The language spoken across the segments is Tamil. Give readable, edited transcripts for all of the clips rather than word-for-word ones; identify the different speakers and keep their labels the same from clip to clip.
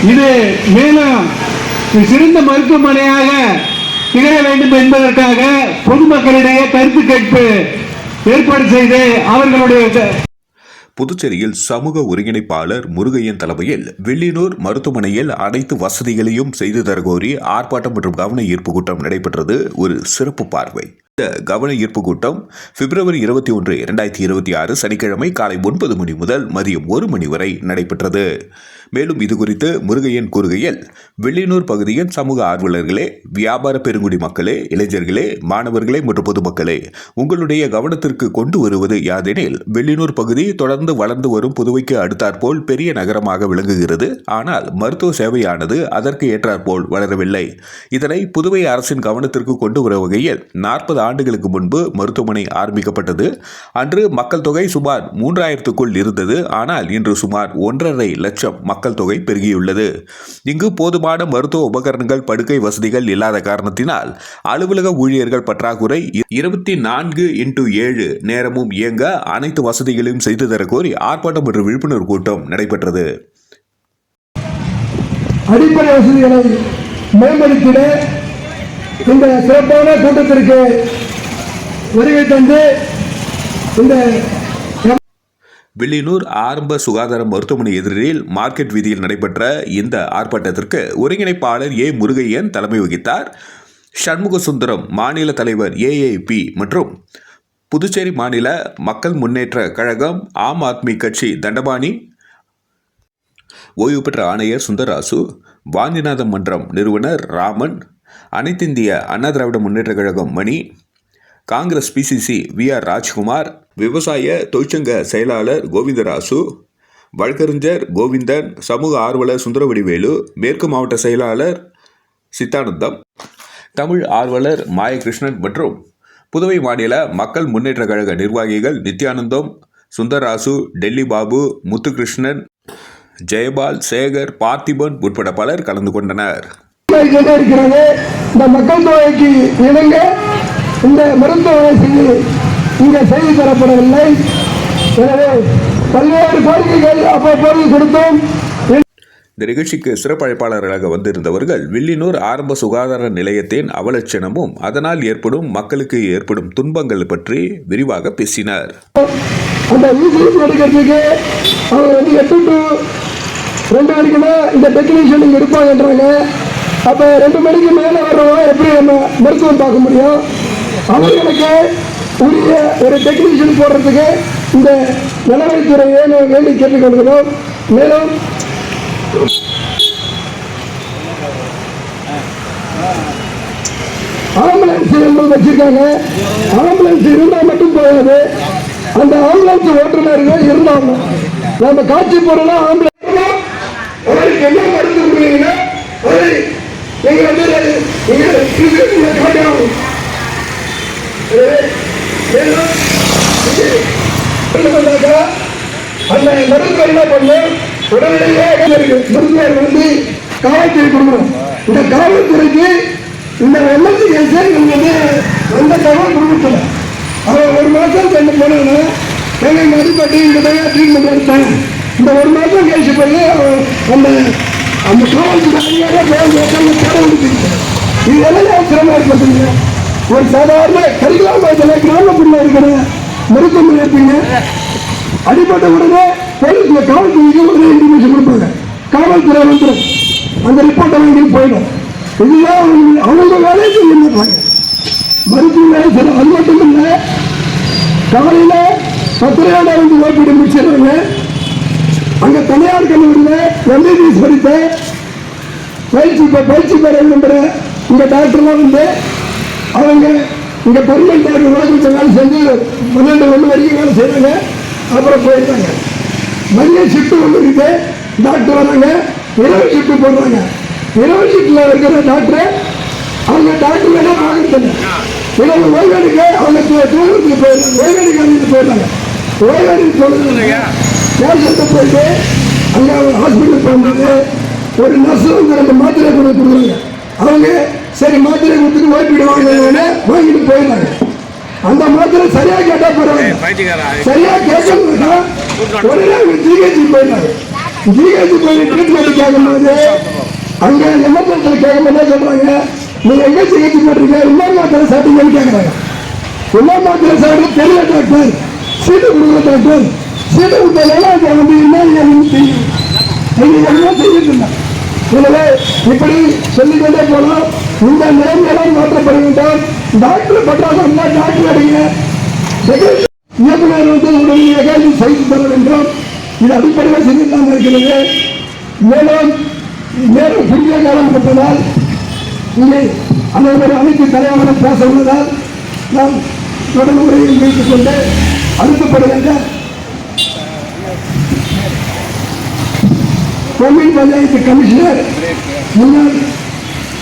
Speaker 1: இது மேலும் சிறந்த மருத்துவமனையாக திகழ வேண்டும் என்பதற்காக பொதுமக்களிடையே கருத்து கேட்பு ஏற்பாடு செய்து அவர்களுடைய
Speaker 2: புதுச்சேரியில் சமூக ஒருங்கிணைப்பாளர் முருகையன் தலைமையில் வில்லியனூர் மருத்துவமனையில் அனைத்து வசதிகளையும் செய்து தரகோரி ஆர்ப்பாட்டம் மற்றும் கவன ஈர்ப்பு கூட்டம் நடைபெற்றது. ஒரு சிறப்பு பார்வை. இந்த கவன ஈர்ப்பு கூட்டம் பிப்ரவரி 21, 2026 சனிக்கிழமை காலை 9 மணி முதல் மதியம் 1 மணி வரை நடைபெற்றது. மேலும் இதுகுறித்து முருகையன் கூறுகையில், வில்லியனூர் பகுதியின் சமூக ஆர்வலர்களே, வியாபார பெருங்குடி மக்களே, இளைஞர்களே, மாணவர்களே மற்றும் பொதுமக்களே, உங்களுடைய கவனத்திற்கு கொண்டு வருவது யாதெனில், வில்லியனூர் பகுதி தொடர்ந்து வளர்ந்து வரும் புதுவைக்கு அடுத்தாற்போல் பெரிய நகரமாக விளங்குகிறது. ஆனால் மருத்துவ சேவையானது அதற்கு ஏற்றாற்போல் வளரவில்லை. இதனை புதுவை அரசின் கவனத்திற்கு கொண்டு வர வகையில் 40 ஆண்டுகளுக்கு முன்பு மருத்துவமனை ஆரம்பிக்கப்பட்டது. அன்று மக்கள் தொகை சுமார் 3000க்குள் இருந்தது. ஆனால் இன்று சுமார் 1.5 லட்சம் மக்கள் தொகை பெருகியுள்ளது. இங்கு போதுமான மருத்துவ உபகரணங்கள், படுக்கை வசதிகள் இல்லாத காரணத்தினால் அலுவலக ஊழியர்கள் பற்றாக்குறை, 24x7 நேரமும் இயங்க அனைத்து வசதிகளையும் செய்து தர கோரி ஆர்ப்பாட்டம் மற்றும் விழிப்புணர்வு கூட்டம் நடைபெற்றது.
Speaker 3: அடிப்படை வசதிகளை மேம்படுத்திட இந்த சிறப்பான கூட்டத்திற்கு வருகை தந்து இந்த
Speaker 2: வில்லியனூர் ஆரம்ப சுகாதார மருத்துவமனை எதிரில் மார்க்கெட் வீதியில் நடைபெற்ற இந்த ஆர்ப்பாட்டத்திற்கு ஒருங்கிணைப்பாளர் ஏ. முருகையன் தலைமை வகித்தார். சண்முகசுந்தரம் மாநில தலைவர் AAP மற்றும் புதுச்சேரி மாநில மக்கள் முன்னேற்ற கழகம், ஆம் ஆத்மி கட்சி தண்டபாணி, ஓய்வு பெற்ற ஆணையர் சுந்தராசு, வாஞ்சிநாதம் மன்றம் நிறுவனர் ராமன், அனைத்திந்திய அண்ணா திராவிட முன்னேற்ற கழகம் மணி, காங்கிரஸ் PCC VR ராஜ்குமார், விவசாய தொழிற்சங்க செயலாளர் கோவிந்தராசு, வழக்கறிஞர் கோவிந்தன், சமூக ஆர்வலர் சுந்தரவடிவேலு, மேற்கு மாவட்ட செயலாளர் சித்தானந்தம், தமிழ் ஆர்வலர் மாயகிருஷ்ணன் மற்றும் புதுவை மாநில மக்கள் முன்னேற்ற கழக நிர்வாகிகள் நித்யானந்தம், சுந்தராசு, டெல்லி பாபு, முத்துகிருஷ்ணன், ஜெயபால், சேகர், பார்த்திபன் உட்பட பலர் கலந்து கொண்டனர்.
Speaker 3: இந்த மக்கள் தொகைக்கு இணங்க இந்த மருத்துவமனை இங்கே செய்து தரப்படவில்லை. எனவே பல்வேறு கோரிக்கைகள் அப்போது கொடுத்தோம்.
Speaker 2: இந்த நிகழ்ச்சிக்கு சிறப்பு அழைப்பாளர்களாக வந்திருந்தவர்கள் வில்லியனூர் ஆரம்ப சுகாதார நிலையத்தின் அவலட்சணமும் அதனால் ஏற்படும் மக்களுக்கு ஏற்படும் துன்பங்கள் பற்றி விரிவாக பேசினர்.
Speaker 3: அந்த எடுக்கிறதுக்கு அவங்க 8 to 2 வரைக்கும் இந்த டெக்னீஷியன் இங்கே இருப்பாங்கன்றாங்க. அப்போ 2 மணிக்கு மேலே வர்றவங்க எப்படி நம்ம மருத்துவம் பார்க்க முடியும்? அவர்களுக்கு உரிய ஒரு டெக்னீஷியன் போடுறதுக்கு இந்த நலவழித்துறையை வேண்டி கேட்டுக்கொள்கிறோம். மேலும் ஆம்புலன்ஸ் வச்சிருக்காங்க. ஆம்புலன்ஸ் இருந்தால் மட்டும் போகாது. அந்த ஆம்புலன்ஸ் ஓட்டுநர்கள் இருந்தாங்க. நம்ம காட்சி பொருளா ஆம்புலன்ஸ் அவருக்கு என்ன மருந்து கொடுக்குறீங்கன்னா நீங்க காட்டணும். அந்த மருத்துவ என்ன பண்ணும், உடனடியாக மருத்துவர் வந்து காவல்துறை கொடுக்கணும். இந்த காவல்துறைக்கு இந்த எம்எல்சி கேஸை வந்து அந்த தகவல் கொடுக்கல. அவன் 1 மாதம் சென்று போனாங்க. எங்கள் மதிப்பட்டு இந்த ட்ரீட்மெண்ட் எடுத்தாங்க. இந்த 1 மாதம் கழிச்சு போய் அந்த அந்த காவல்துறை இது எல்லாம் சிரமம் ஏற்படுத்துங்க. ஒரு சாதாரண கரிகலாமத்தில் கிராமப்புற இருக்கிற மருத்துவமனை இருப்பீங்க. அடிப்பட்ட உடனே போலீஸ்ல காவல்துறைக்கு உடனே இன்டிமேஷன் கொடுப்பாங்க. காவல்துறை வந்து அந்த ரிப்போர்ட் அவங்களுக்கு போயிடும். இதுதான் அவங்க வேலையை செய்ய மாட்டாங்க. மருத்துவ வேலை செய்ய. அது மட்டும் இல்லை, காலையில 10 வந்து ஓபிடி முடிச்சிடுறாங்க. அங்க தனியார் கல்லூரியில் MBBS படித்த பயிற்சி பெற என்ற இந்த டாக்டர்லாம் வந்து அவங்க இங்க பெர்மனன்ட் டாக்டர் உலகத்தில் வேலை செஞ்சு 12 வரைக்கும் வேலை செய்யறாங்க. அப்புறம் போயிருக்காங்க. மதிய ஷிஃப்ட் ஒன்று இருக்கு, டாக்டர் வராங்க. இரவு ஷிஃப்ட் போடுறாங்க. இரவு ஷிஃப்ட்ல இருக்கிற டாக்டர் அவங்க டாக்டர் வேணா பார்க்கறது இரவு ஓய்வெடுக்க அவங்க தூரத்துக்கு போயிடுறாங்க. ஓய்வெடுக்க போயிடுறாங்க. ஓய்வெடுக்க சொல்லுங்க பேஷண்ட்டை போயிட்டு அங்கே ஹாஸ்பிட்டல் போகும்போது ஒரு நர்ஸ் வந்து 2 மாத்திரை கொடுக்குறாங்க. அவங்க சரி மாத்திரை கொடுத்துட்டு ஓய்வு வாங்கிட்டு போயிடுறாங்க. அந்த மாத்திரை சரியா கேட்டா போறாங்க. சரியா கேட்க உடனே GH போயிடுறாங்க. ஜிஹெச் போய் ட்ரீட்மெண்ட் கேட்கும்போது அங்க எமர்ஜென்சில கேட்கும்போது சொல்றாங்க, நீங்க எங்க சிகிச்சை போடுறீங்க, இன்னொரு மாத்திரை சாப்பிட்டீங்கன்னு கேட்கறாங்க. இன்னொரு மாத்திரை சாப்பிட்டு தெரியல டாக்டர், சீட்டு கொடுக்கல டாக்டர், சீட்டு கொடுத்தாலும் அதை வந்து என்ன தெரியும், என்ன செய்யுதுன்னா. எனவே இப்படி சொல்லிக்கொண்டே போனோம். இந்த நிலைமையெல்லாம் மாற்றப்பட வேண்டும். டாக்டர் பற்றாக்குறை டாக்டர் அடைங்க, இயக்குநர் வந்து உடனடியாக செய்து தர வேண்டும். இது அடிப்படையில் செஞ்சுதான் இருக்கிறது. மேலும் நேரம் குறுகிய காலம் பெற்றதால் இங்கே அனைத்து தலைவர்களும் பேச உள்ளதால் நாம் தொடர் முறையில் வைத்துக் கொண்டு அழுத்தப்படுகின்ற கோவில் பஞ்சாயத்து கமிஷனர் முன்னாள்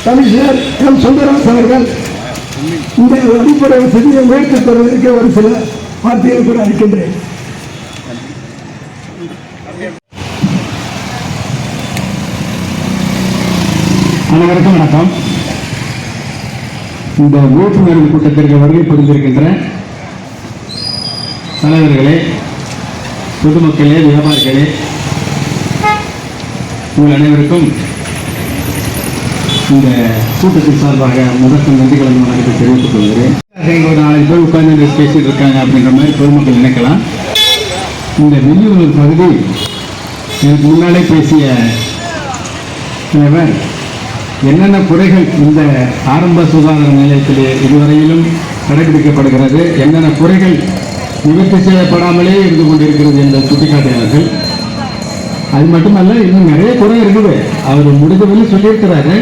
Speaker 3: கமிஷனர் எம் சுந்தரராஜ் அவர்கள் இந்த அடிப்படை வசதியை உயர்த்தி தருவதற்கு ஒரு சில வார்த்தைகள் கூட அளிக்கின்றேன்.
Speaker 1: அனைவருக்கும் வணக்கம். இந்த ஓட்டுநர்கள் கூட்டத்திற்கு வருகை புரிந்திருக்கின்ற தலைவர்களே, பொதுமக்களே, வியாபாரிகளே, உங்கள் அனைவருக்கும் இந்த கூட்டத்தின் சார்பாக முதற்கும் நன்றிகளை வணக்கத்தை தெரிவித்துக் கொள்கிறேன். ஒரு 4 பேர் உட்கார்ந்து பேசிட்டு இருக்காங்க அப்படின்ற மாதிரி பொதுமக்கள் நினைக்கலாம். இந்த வெள்ளியூர் பகுதி எனக்கு முன்னாலே பேசிய தலைவர் என்னென்ன குறைகள் இந்த ஆரம்ப சுகாதார நிலையத்திலே இதுவரையிலும் கடைபிடிக்கப்படுகிறது, என்னென்ன குறைகள் நிவர்த்தி செய்யப்படாமலே இருந்து கொண்டிருக்கிறது என்று சுட்டிக்காட்டினார்கள். அது மட்டுமல்ல, இன்னும் நிறைய குறை இருக்குது. அவர் முடிஞ்சவரை சொல்லியிருக்கிறாரு.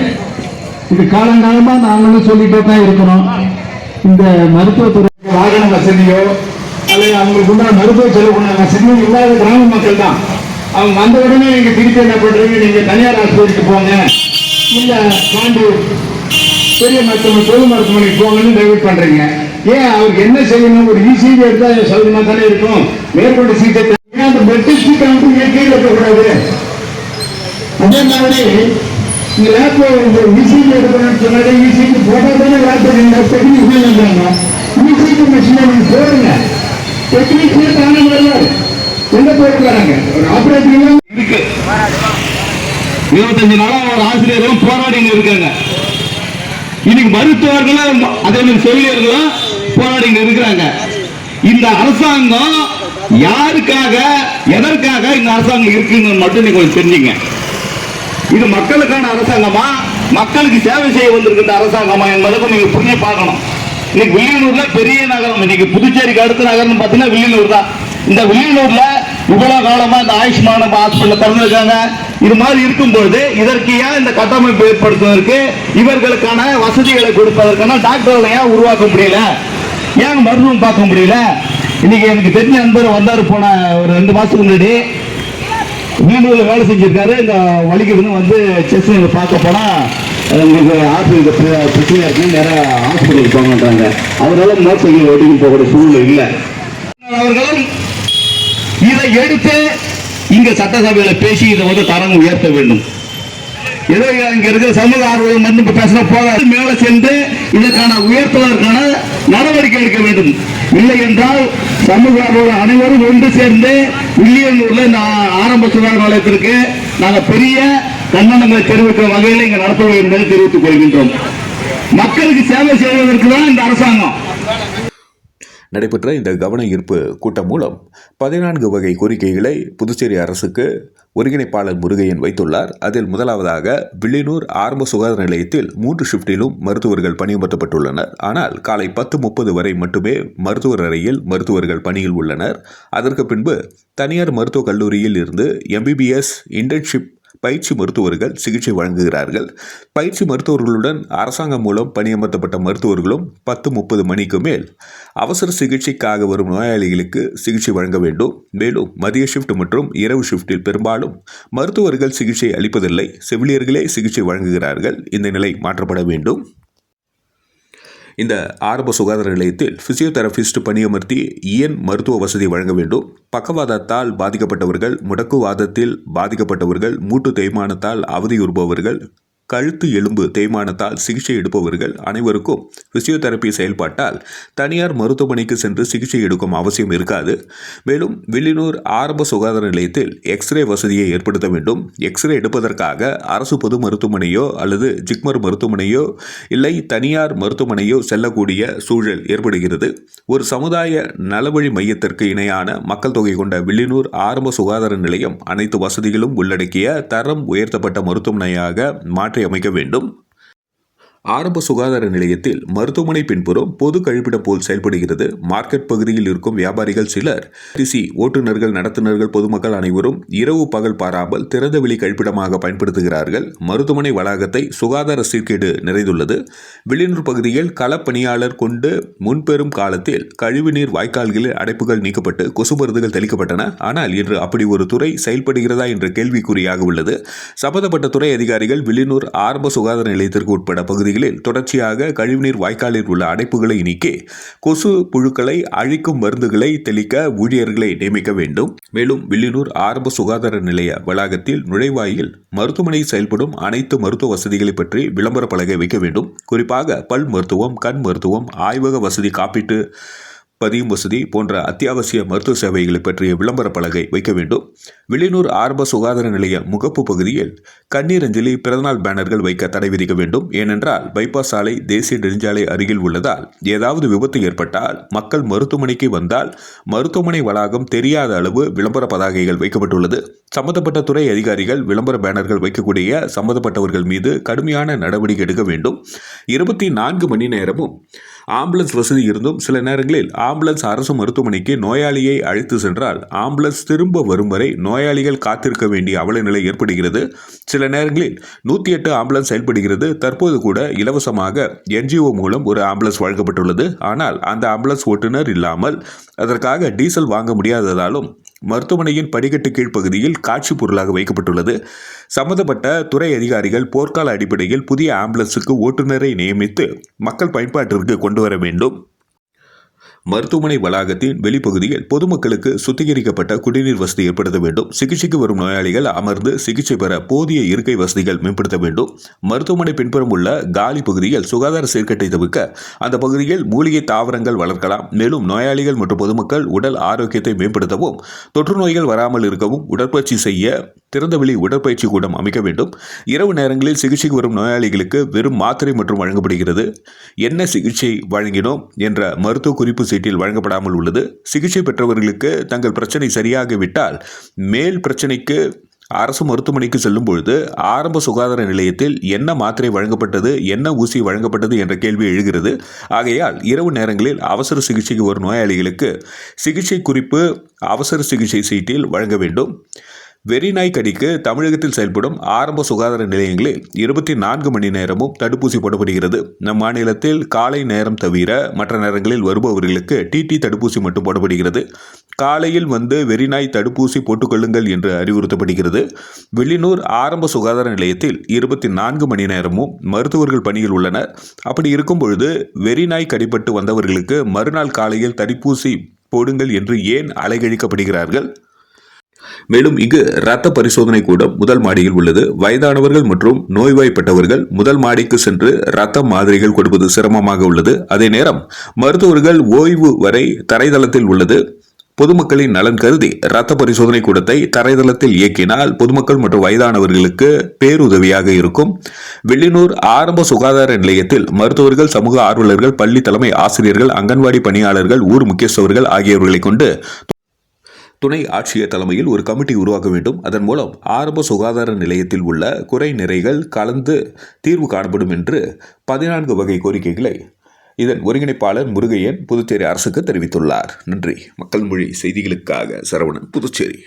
Speaker 1: இது காலங்காலமாக நாங்களும் சொல்லிட்டே தான் இருக்கிறோம். இந்த மருத்துவத்துறை வாகன வசதியோ அல்லது அவங்களுக்கு உண்டான மருத்துவ செலவு வசதியோ இல்லாத கிராம மக்கள் தான். அவங்க வந்த உடனே நீங்க திருப்பி என்ன பண்றீங்க, நீங்க தனியார் ஆஸ்பத்திரிக்கு போங்க, இல்ல பாண்டூர் பெரிய மருத்துவமனை பொது மருத்துவமனைக்கு போங்கன்னு டைவர்ட் பண்றீங்க. ஏன் அவருக்கு என்ன செய்யணும், ஒரு இசிஜி எடுத்தா சௌகரியமா தானே இருக்கும். மேற்கொண்டு சிகிச்சை அந்த பெட் சீட்டை வந்து கீழே இருக்கக்கூடாது. அதே மாதிரி இந்த லேப்ல இசிஜி எடுக்கணும்னு சொன்னாலே இசிஜி போட்டா தானே லேப் டெக்னீஷியன் வந்தாங்க. இசிஜி மிஷினை நீங்க போடுங்க, டெக்னீஷியன் தானே வருவார். எந்த போயிட்டு வராங்க, ஒரு ஆபரேட்டிங் இருக்கு. 25 நாளா ஒரு ஆசிரியர்களும் போராடிங்க இருக்காங்க. இன்னைக்கு மருத்துவர்களும் அதே மாதிரி செவிலியர்களும் போராடிங்க இருக்கிறாங்க. இந்த அரசாங்கம் யாருக்காக எதற்காக இந்த அரசாங்கம் இருக்குன்னு மட்டும் நீங்க கொஞ்சம் தெரிஞ்சுங்க. இது மக்களுக்கான அரசாங்கமா, மக்களுக்கு சேவை செய்ய வந்திருக்கின்ற அரசாங்கமா என்பதை நீங்க புரிஞ்சு பார்க்கணும். இன்னைக்கு வில்லியனூர்ல பெரிய நகரம், இன்னைக்கு புதுச்சேரிக்கு அடுத்த நகரம் பாத்தீங்கன்னா வில்லியனூர் தான். இந்த வில்லியனூர்ல இவ்வளவு காலமா இந்த ஆயுஷ்மான ஹாஸ்பிட்டல் திறந்திருக்காங்க. இது மாதிரி இருக்கும்போது இதற்கு ஏன் இந்த கட்டமைப்பு ஏற்படுத்துவதற்கு, இவர்களுக்கான வசதிகளை கொடுப்பதற்கான டாக்டர்களை ஏன் உருவாக்க முடியல, ஏன் மருத்துவம் பார்க்க முடியல? இன்னைக்கு எனக்கு தெரிஞ்ச நண்பர் வந்தாரு, போன ஒரு 2 மாசத்துக்கு முன்னாடி வீடுல வேலை செஞ்சிருக்காரு. இந்த வலிக்குதுன்னு வந்து செஸ் பார்க்க போனா உங்களுக்கு ஹாஸ்பிட்டல் பிரச்சனை இருக்கு, நேரம் ஹாஸ்பிட்டலுக்கு போங்கன்றாங்க. அவரால் மோசடிகள் ஓட்டின்னு போகக்கூடிய சூழ்நிலை இல்லை. அவர்களும் இதை எடுத்து இங்க சட்டசபையில பேசி இதை வந்து தரம் உயர்த்த வேண்டும். ஏதோ இங்க இருக்கிற சமூக ஆர்வம் வந்து பேசின போல மேல சென்று இதற்கான உயர்த்துவதற்கான நடவடிக்கை எடுக்க வேண்டும். இல்லை என்றால் சமூக ஆர்வம் அனைவரும் ஒன்று சேர்ந்து வில்லியனூர்ல இந்த ஆரம்ப சுகாதார நிலையத்திற்கு நாங்கள் பெரிய கண்டனங்களை தெரிவிக்கிற வகையில் இங்க நடத்துவோம் என்பதை தெரிவித்துக் கொள்கின்றோம். மக்களுக்கு சேவை செய்வதற்கு தான் இந்த அரசாங்கம்.
Speaker 2: நடைபெற்ற இந்த கவன ஈர்ப்பு கூட்டம் மூலம் 14 வகை கோரிக்கைகளை புதுச்சேரி அரசுக்கு ஒருங்கிணைப்பாளர் முருகையன் வைத்துள்ளார். அதில் முதலாவதாக வில்லியனூர் ஆரம்ப சுகாதார நிலையத்தில் 3 ஷிப்டிலும் மருத்துவர்கள் பணியமர்த்தப்பட்டுள்ளனர். ஆனால் காலை 10:30 வரை மட்டுமே மருத்துவர் அறையில் மருத்துவர்கள் பணியில் உள்ளனர். அதற்கு பின்பு தனியார் மருத்துவக் கல்லூரியில் இருந்து MBBS இன்டர்ன்ஷிப் பயிற்சி மருத்துவர்கள் சிகிச்சை வழங்குகிறார்கள். பயிற்சி மருத்துவர்களுடன் அரசாங்கம் மூலம் பணியமர்த்தப்பட்ட மருத்துவர்களும் 10:30 மணிக்கு மேல் அவசர சிகிச்சைக்காக வரும் நோயாளிகளுக்கு சிகிச்சை வழங்க வேண்டும். மேலும் மதிய ஷிப்ட் மற்றும் இரவு ஷிப்டில் பெரும்பாலும் மருத்துவர்கள் சிகிச்சை அளிப்பதில்லை, செவிலியர்களே சிகிச்சை வழங்குகிறார்கள். இந்த நிலை மாற்றப்பட வேண்டும். இந்த ஆரம்ப சுகாதார நிலையத்தில் பிசியோதெரபிஸ்ட் பணியமர்த்தி மருத்துவ வசதி வழங்க வேண்டும். பக்கவாதத்தால் பாதிக்கப்பட்டவர்கள், முடக்குவாதத்தில் பாதிக்கப்பட்டவர்கள், மூட்டு தேய்மானத்தால் அவதியுறுபவர்கள், கழுத்து எலும்பு தேய்மானத்தால் சிகிச்சை எடுப்பவர்கள் அனைவருக்கும் பிசியோதெரபி செயல்பாட்டால் தனியார் மருத்துவமனைக்கு சென்று சிகிச்சை எடுக்கும் அவசியம் இருக்காது. மேலும் வில்லியனூர் ஆரம்ப சுகாதார நிலையத்தில் எக்ஸ்ரே வசதியை ஏற்படுத்த வேண்டும். எக்ஸ்ரே எடுப்பதற்காக அரசு பொது மருத்துவமனையோ அல்லது ஜிப்மர் மருத்துவமனையோ இல்லை தனியார் மருத்துவமனையோ செல்லக்கூடிய சூழல் ஏற்படுகிறது. ஒரு சமுதாய நலவழி மையத்திற்கு இணையான மக்கள் தொகை கொண்ட வில்லியனூர் ஆரம்ப சுகாதார நிலையம் அனைத்து வசதிகளும் உள்ளடக்கிய தரம் உயர்த்தப்பட்ட மருத்துவமனையாக மாற்றி அமைக்க வேண்டும். ஆரம்ப சுகாதார நிலையத்தில் மருத்துவமனை பின்புறம் பொது கழிப்பிடம் போல் செயல்படுகிறது. மார்க்கெட் பகுதியில் இருக்கும் வியாபாரிகள் சிலர், ஓட்டுநர்கள், நடத்துனர்கள், பொதுமக்கள் அனைவரும் இரவு பகல் பாராமல் திறந்தவெளி கழிப்பிடமாக பயன்படுத்துகிறார்கள். மருத்துவமனை வளாகத்தை சுகாதார சீர்கேடு நிறைந்துள்ளது. வில்லியனூர் பகுதியில் களப்பணியாளர் கொண்டு முன்பெரும் காலத்தில் கழிவுநீர் வாய்க்கால்களில் அடைப்புகள் நீக்கப்பட்டு கொசு மருந்துகள் தெளிக்கப்பட்டன. ஆனால் இன்று அப்படி ஒரு துறை செயல்படுகிறதா என்ற கேள்விக்குறியாக உள்ளது. சம்பந்தப்பட்ட துறை அதிகாரிகள் வில்லியனூர் ஆரம்ப சுகாதார நிலையத்திற்கு உட்பட பகுதிகளில் தொடர்ச்சியாக கழிவுநீர் வாய்க்காலில் உள்ள அடைப்புகளை நீக்கி கொசு புழுக்களை அழிக்கும் மருந்துகளை தெளிக்க ஊழியர்களை நியமிக்க வேண்டும். மேலும் வில்லியனூர் ஆரம்ப சுகாதார நிலைய வளாகத்தில் நுழைவாயில் மருத்துவமனை செயல்படும் அனைத்து மருத்துவ வசதிகளை பற்றி விளம்பர பலகை வைக்க வேண்டும். குறிப்பாக பல் மருத்துவம், கண் மருத்துவம், ஆய்வக வசதி, காப்பீட்டு பதியும் வசதி போன்ற அத்தியாவசிய மருத்துவ சேவைகளை பற்றிய விளம்பர பலகை வைக்க வேண்டும். வில்லியனூர் ஆரம்ப சுகாதார நிலைய முகப்பு பகுதியில் கண்ணீர் அஞ்சலி, பிறந்தநாள் பேனர்கள் வைக்க தடை விதிக்க வேண்டும். ஏனென்றால் பைபாஸ் சாலை தேசிய நெடுஞ்சாலை அருகில் உள்ளதால் ஏதாவது விபத்து ஏற்பட்டால் மக்கள் மருத்துவமனைக்கு வந்தால் மருத்துவமனை வளாகம் தெரியாத அளவு விளம்பர பதாகைகள் வைக்கப்பட்டுள்ளது. சம்பந்தப்பட்ட துறை அதிகாரிகள் விளம்பர பேனர்கள் வைக்கக்கூடிய சம்பந்தப்பட்டவர்கள் மீது கடுமையான நடவடிக்கை எடுக்க வேண்டும். 24 மணி நேரமும் ஆம்புலன்ஸ் வசதி இருந்தும் சில நேரங்களில் ஆம்புலன்ஸ் அரசு மருத்துவமனைக்கு நோயாளியை அழைத்து சென்றால் ஆம்புலன்ஸ் திரும்ப வரும் வரை நோயாளிகள் காத்திருக்க வேண்டிய அவல நிலை ஏற்படுகிறது. சில நேரங்களில் 108 ஆம்புலன்ஸ் செயல்படுகிறது. தற்போது கூட இலவசமாக NGO மூலம் ஒரு ஆம்புலன்ஸ் வழங்கப்பட்டுள்ளது. ஆனால் அந்த ஆம்புலன்ஸ் ஓட்டுநர் இல்லாமல் அதற்காக டீசல் வாங்க முடியாததாலும் மருத்துவமனையின் படிக்கட்டு கீழ்ப்பகுதியில் காட்சி பொருளாக வைக்கப்பட்டுள்ளது. சம்பந்தப்பட்ட துறை அதிகாரிகள் போர்க்கால அடிப்படையில் புதிய ஆம்புலன்ஸுக்கு ஓட்டுநரை நியமித்து மக்கள் பயன்பாட்டிற்கு கொண்டு வர வேண்டும். மருத்துவமனை வளாகத்தின் வெளிப்பகுதியில் பொதுமக்களுக்கு சுத்திகரிக்கப்பட்ட குடிநீர் வசதி ஏற்படுத்த வேண்டும். சிகிச்சைக்கு வரும் நோயாளிகள் அமர்ந்து சிகிச்சை பெற போதிய இருக்கை வசதிகள் மேம்படுத்த வேண்டும். மருத்துவமனை பின்புறம் உள்ள காலி பகுதியில் சுகாதார சீர்கேட்டை தவிர்க்க அந்த பகுதியில் மூலிகை தாவரங்கள் வளர்க்கலாம். மேலும் நோயாளிகள் மற்றும் பொதுமக்கள் உடல் ஆரோக்கியத்தை மேம்படுத்தவும் தொற்று நோய்கள் வராமல் இருக்கவும் உடற்பயிற்சி செய்ய திறந்தவெளி உடற்பயிற்சி கூடம் அமைக்க வேண்டும். இரவு நேரங்களில் சிகிச்சைக்கு வரும் நோயாளிகளுக்கு வெறும் மாத்திரை மற்றும் வழங்கப்படுகிறது. என்ன சிகிச்சை வழங்கினோம் என்ற மருத்துவ குறிப்பு சீட்டில் வழங்கப்படாமல் உள்ளது. சிகிச்சை பெற்றவர்களுக்கு தங்கள் பிரச்சனை சரியாகிவிட்டால் மேல் பிரச்சனைக்கு அரசு மருத்துவமனைக்கு செல்லும் பொழுது ஆரம்ப சுகாதார நிலையத்தில் என்ன மாத்திரை வழங்கப்பட்டது, என்ன ஊசி வழங்கப்பட்டது என்ற கேள்வி எழுகிறது. ஆகையால் இரவு நேரங்களில் அவசர சிகிச்சைக்கு வரும் நோயாளிகளுக்கு சிகிச்சை குறிப்பு அவசர சிகிச்சை சீட்டில் வழங்க வேண்டும். வெறிநாய் கடிக்கு தமிழகத்தில் செயல்படும் ஆரம்ப சுகாதார நிலையங்களில் 24 மணி நேரமும் தடுப்பூசி போடப்படுகிறது. நம் மாநிலத்தில் காலை நேரம் தவிர மற்ற நேரங்களில் வருபவர்களுக்கு TT தடுப்பூசி மட்டும் போடப்படுகிறது. காலையில் வந்து வெறிநாய் தடுப்பூசி போட்டுக்கொள்ளுங்கள் என்று அறிவுறுத்தப்படுகிறது. வில்லியனூர் ஆரம்ப சுகாதார நிலையத்தில் 24 மணி நேரமும் மருத்துவர்கள் பணியில் உள்ளனர். அப்படி இருக்கும் பொழுது வெறிநாய் கடிப்பட்டு வந்தவர்களுக்கு மறுநாள் காலையில் தடுப்பூசி போடுங்கள் என்று ஏன் அலைகழிக்கப்படுகிறார்கள்? மேலும் இங்கு இரத்த பரிசோதனை கூடம் முதல் மாடியில் உள்ளது. வயதானவர்கள் மற்றும் நோய்வாய்ப்பட்டவர்கள் முதல் மாடிக்கு சென்று இரத்த மாதிரிகள் கொடுப்பது சிரமமாக உள்ளது. அதே நேரம் மருத்துவர்கள் ஓய்வு வரை தரைதளத்தில் உள்ளது. பொதுமக்களின் நலன் கருதி இரத்த பரிசோதனை கூடத்தை தரைதளத்தில் இயக்கினால் பொதுமக்கள் மற்றும் வயதானவர்களுக்கு பேருதவியாக இருக்கும். வில்லியனூர் ஆரம்ப சுகாதார நிலையத்தில் மருத்துவர்கள், சமூக ஆர்வலர்கள், பள்ளி தலைமை ஆசிரியர்கள், அங்கன்வாடி பணியாளர்கள், ஊர் முக்கியஸ்தவர்கள் ஆகியோர்களை கொண்டு துணை ஆட்சியர் தலைமையில் ஒரு கமிட்டி உருவாக்க வேண்டும். அதன் மூலம் ஆரம்ப சுகாதார நிலையத்தில் உள்ள குறை நிறைகள் கலந்து தீர்வு காணப்படும் என்று 14 வகை கோரிக்கைகளை இதன் ஒருங்கிணைப்பாளர் முருகையன் புதுச்சேரி அரசுக்கு தெரிவித்துள்ளார். நன்றி. மக்கள் மொழி செய்திகளுக்காக சரவணன், புதுச்சேரி.